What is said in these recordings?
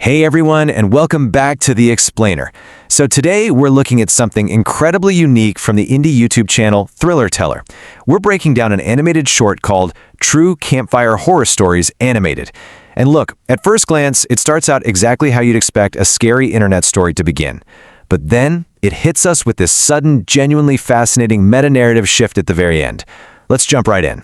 Hey everyone, and welcome back to The Explainer. So today we're looking at something incredibly unique from the indie YouTube channel Thriller Teller. We're breaking down an animated short called True Campfire Horror Stories Animated. And look, at first glance, it starts out exactly how you'd expect a scary internet story to begin. But then it hits us with this sudden, genuinely fascinating meta-narrative shift at the very end. Let's jump right in.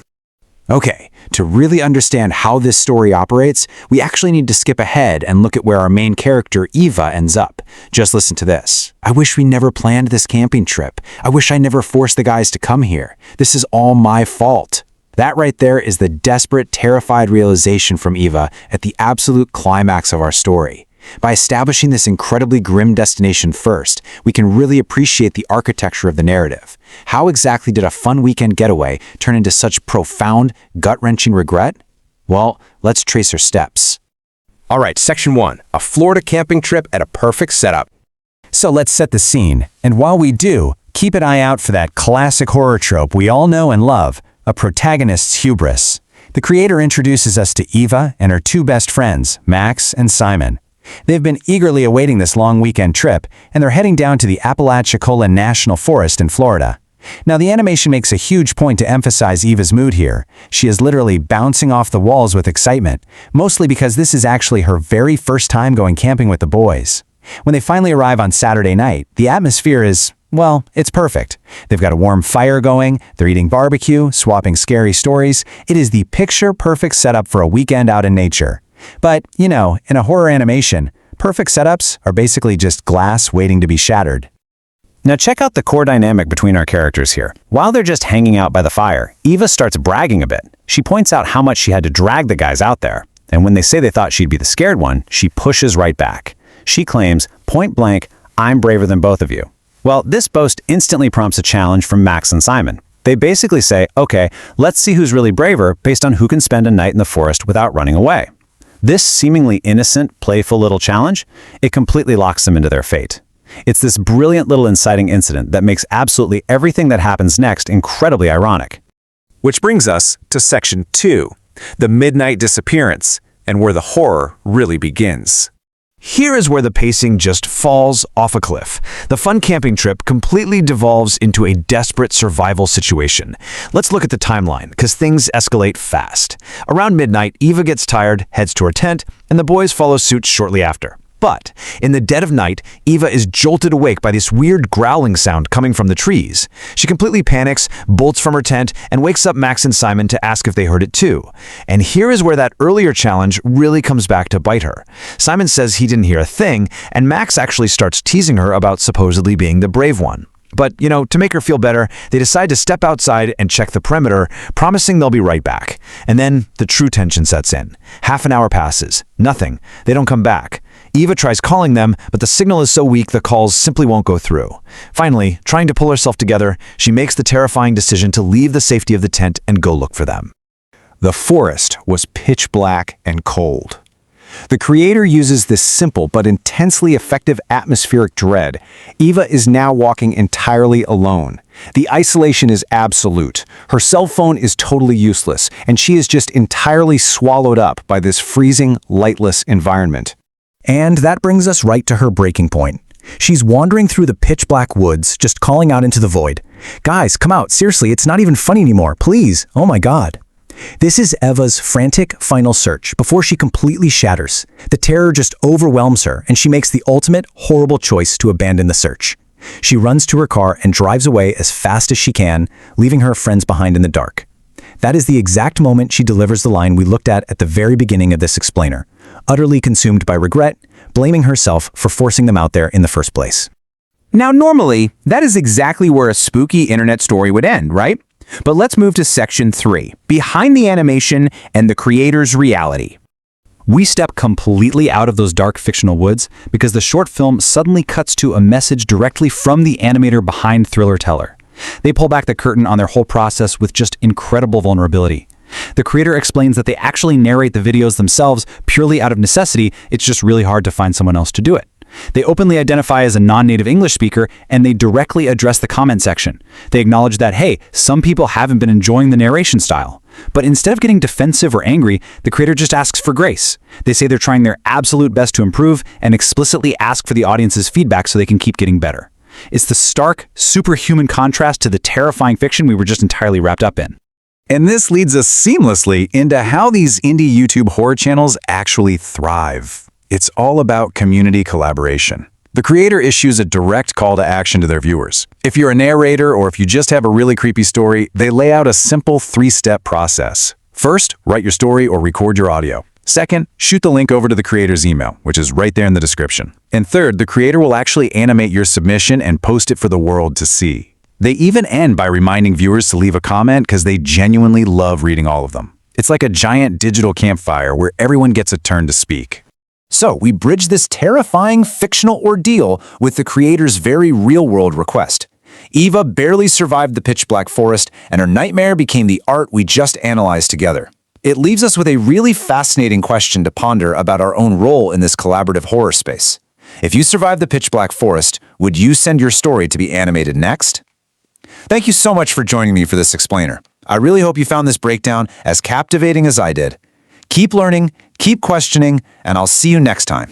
Okay, to really understand how this story operates, we actually need to skip ahead and look at where our main character, Eva, ends up. Just listen to this. I wish we never planned this camping trip. I wish I never forced the guys to come here. This is all my fault. That right there is the desperate, terrified realization from Eva at the absolute climax of our story. By establishing this incredibly grim destination first, we can really appreciate the architecture of the narrative. How exactly did a fun weekend getaway turn into such profound, gut-wrenching regret? Well, let's trace her steps. All right, Section 1, a Florida camping trip at a perfect setup. So let's set the scene, and while we do, keep an eye out for that classic horror trope we all know and love, a protagonist's hubris. The creator introduces us to Eva and her two best friends, Max and Simon. They've been eagerly awaiting this long weekend trip, and they're heading down to the Apalachicola National Forest in Florida. Now, the animation makes a huge point to emphasize Eva's mood here. She is literally bouncing off the walls with excitement, mostly because this is actually her very first time going camping with the boys. When they finally arrive on Saturday night, the atmosphere is, well, it's perfect. They've got a warm fire going, they're eating barbecue, swapping scary stories. It is the picture-perfect setup for a weekend out in nature. But, you know, in a horror animation, perfect setups are basically just glass waiting to be shattered. Now check out the core dynamic between our characters here. While they're just hanging out by the fire, Eva starts bragging a bit. She points out how much she had to drag the guys out there. And when they say they thought she'd be the scared one, she pushes right back. She claims, point blank, "I'm braver than both of you." Well, this boast instantly prompts a challenge from Max and Simon. They basically say, okay, let's see who's really braver based on who can spend a night in the forest without running away. This seemingly innocent, playful little challenge, it completely locks them into their fate. It's this brilliant little inciting incident that makes absolutely everything that happens next incredibly ironic. Which brings us to Section 2, the midnight disappearance, and where the horror really begins. Here is where the pacing just falls off a cliff. The fun camping trip completely devolves into a desperate survival situation. Let's look at the timeline, because things escalate fast. Around midnight, Eva gets tired, heads to her tent, and the boys follow suit shortly after. But in the dead of night, Eva is jolted awake by this weird growling sound coming from the trees. She completely panics, bolts from her tent, and wakes up Max and Simon to ask if they heard it too. And here is where that earlier challenge really comes back to bite her. Simon says he didn't hear a thing, and Max actually starts teasing her about supposedly being the brave one. But, you know, to make her feel better, they decide to step outside and check the perimeter, promising they'll be right back. And then the true tension sets in. Half an hour passes. Nothing. They don't come back. Eva tries calling them, but the signal is so weak the calls simply won't go through. Finally, trying to pull herself together, she makes the terrifying decision to leave the safety of the tent and go look for them. The forest was pitch black and cold. The creator uses this simple but intensely effective atmospheric dread. Eva is now walking entirely alone. The isolation is absolute. Her cell phone is totally useless, and she is just entirely swallowed up by this freezing, lightless environment. And that brings us right to her breaking point. She's wandering through the pitch-black woods, just calling out into the void. Guys, come out. Seriously, it's not even funny anymore. Please. Oh my God. This is Eva's frantic final search before she completely shatters. The terror just overwhelms her, and she makes the ultimate horrible choice to abandon the search. She runs to her car and drives away as fast as she can, leaving her friends behind in the dark. That is the exact moment she delivers the line we looked at the very beginning of this explainer, utterly consumed by regret, blaming herself for forcing them out there in the first place. Now, normally, that is exactly where a spooky internet story would end, right? But let's move to Section 3, behind the animation and the creator's reality. We step completely out of those dark fictional woods because the short film suddenly cuts to a message directly from the animator behind Thriller Teller. They pull back the curtain on their whole process with just incredible vulnerability. The creator explains that they actually narrate the videos themselves purely out of necessity. It's just really hard to find someone else to do it. They openly identify as a non-native English speaker, and they directly address the comment section. They acknowledge that, hey, some people haven't been enjoying the narration style. But instead of getting defensive or angry, the creator just asks for grace. They say they're trying their absolute best to improve and explicitly ask for the audience's feedback so they can keep getting better. It's the stark, superhuman contrast to the terrifying fiction we were just entirely wrapped up in. And this leads us seamlessly into how these indie YouTube horror channels actually thrive. It's all about community collaboration. The creator issues a direct call to action to their viewers. If you're a narrator or if you just have a really creepy story, they lay out a simple 3-step process. First, write your story or record your audio. Second, shoot the link over to the creator's email, which is right there in the description. And third, the creator will actually animate your submission and post it for the world to see. They even end by reminding viewers to leave a comment because they genuinely love reading all of them. It's like a giant digital campfire where everyone gets a turn to speak. So, we bridge this terrifying fictional ordeal with the creator's very real-world request. Eva barely survived the pitch-black forest, and her nightmare became the art we just analyzed together. It leaves us with a really fascinating question to ponder about our own role in this collaborative horror space. If you survived the pitch-black forest, would you send your story to be animated next? Thank you so much for joining me for this explainer. I really hope you found this breakdown as captivating as I did. Keep learning, keep questioning, and I'll see you next time.